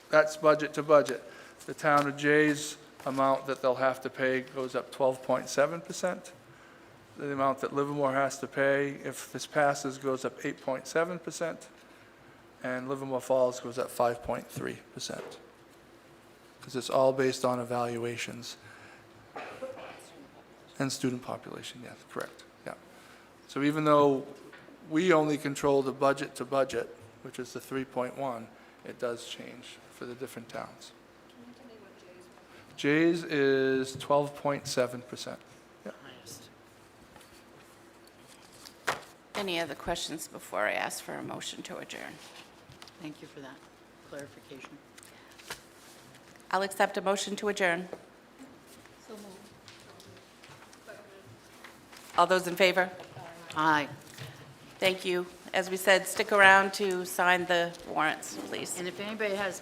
that's budget to budget. The town of Jay's amount that they'll have to pay goes up 12.7%. The amount that Livermore has to pay, if this passes, goes up 8.7%. And Livermore Falls goes up 5.3%. Because it's all based on evaluations. And student population, yes, correct, yeah. So even though we only control the budget to budget, which is the 3.1, it does change for the different towns. Can you tell me what Jay's is 12.7%. Yeah. Any other questions before I ask for a motion to adjourn? Thank you for that clarification. I'll accept a motion to adjourn. So moved. All those in favor? Aye. Thank you. as we said, stick around to sign the warrants, please. And if anybody has